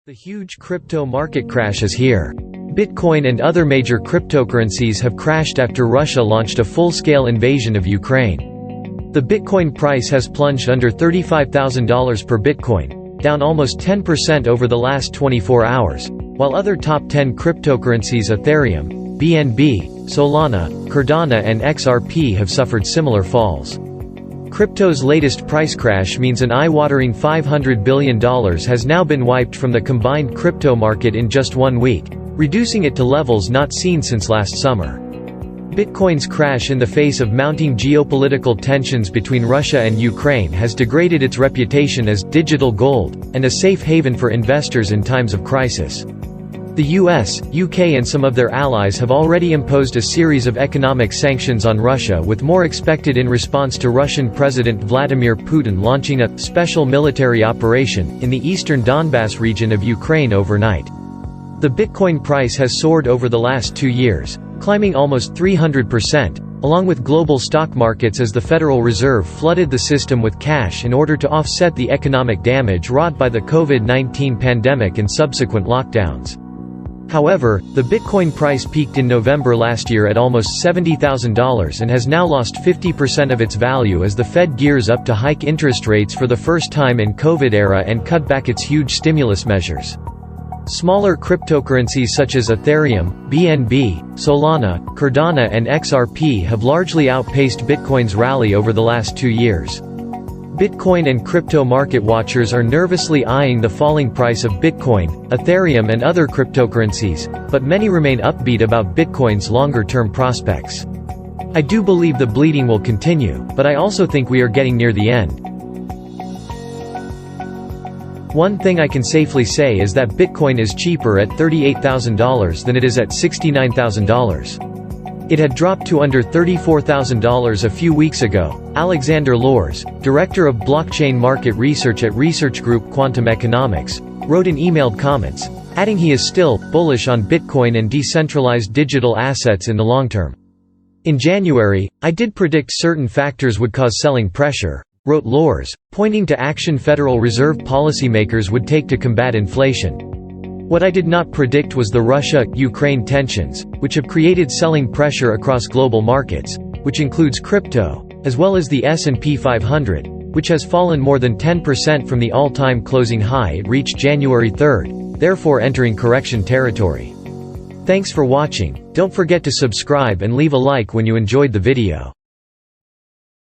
The huge crypto market crash is here. Bitcoin and other major cryptocurrencies have crashed after Russia launched a full-scale invasion of Ukraine. The Bitcoin price has plunged under $35,000 per Bitcoin, down almost 10% over the last 24 hours, while other top 10 cryptocurrencies Ethereum, BNB, Solana, Cardano and XRP have suffered similar falls. Crypto's latest price crash means an eye-watering $500 billion has now been wiped from the combined crypto market in just 1 week, reducing it to levels not seen since last summer. Bitcoin's crash in the face of mounting geopolitical tensions between Russia and Ukraine has degraded its reputation as digital gold and a safe haven for investors in times of crisis. The US, UK and some of their allies have already imposed a series of economic sanctions on Russia, with more expected in response to Russian President Vladimir Putin launching a «special military operation» in the eastern Donbass region of Ukraine overnight. The Bitcoin price has soared over the last 2 years, climbing almost 300%, along with global stock markets as the Federal Reserve flooded the system with cash in order to offset the economic damage wrought by the COVID-19 pandemic and subsequent lockdowns. However, the Bitcoin price peaked in November last year at almost $70,000 and has now lost 50% of its value as the Fed gears up to hike interest rates for the first time in COVID era and cut back its huge stimulus measures. Smaller cryptocurrencies such as Ethereum, BNB, Solana, Cardano and XRP have largely outpaced Bitcoin's rally over the last 2 years. Bitcoin and crypto market watchers are nervously eyeing the falling price of Bitcoin, Ethereum and other cryptocurrencies, but many remain upbeat about Bitcoin's longer-term prospects. I do believe the bleeding will continue, but I also think we are getting near the end. One thing I can safely say is that Bitcoin is cheaper at $38,000 than it is at $69,000. It had dropped to under $34,000 a few weeks ago. Alexander Loers, director of blockchain market research at research group Quantum Economics, wrote in emailed comments, adding he is still bullish on Bitcoin and decentralized digital assets in the long term. In January, I did predict certain factors would cause selling pressure, wrote Loers, pointing to action Federal Reserve policymakers would take to combat inflation. What I did not predict was the Russia-Ukraine tensions, which have created selling pressure across global markets, which includes crypto, as well as the S&P 500, which has fallen more than 10% from the all-time closing high it reached January 3, therefore entering correction territory. Thanks for watching. Don't forget to subscribe and leave a like when you enjoyed the video.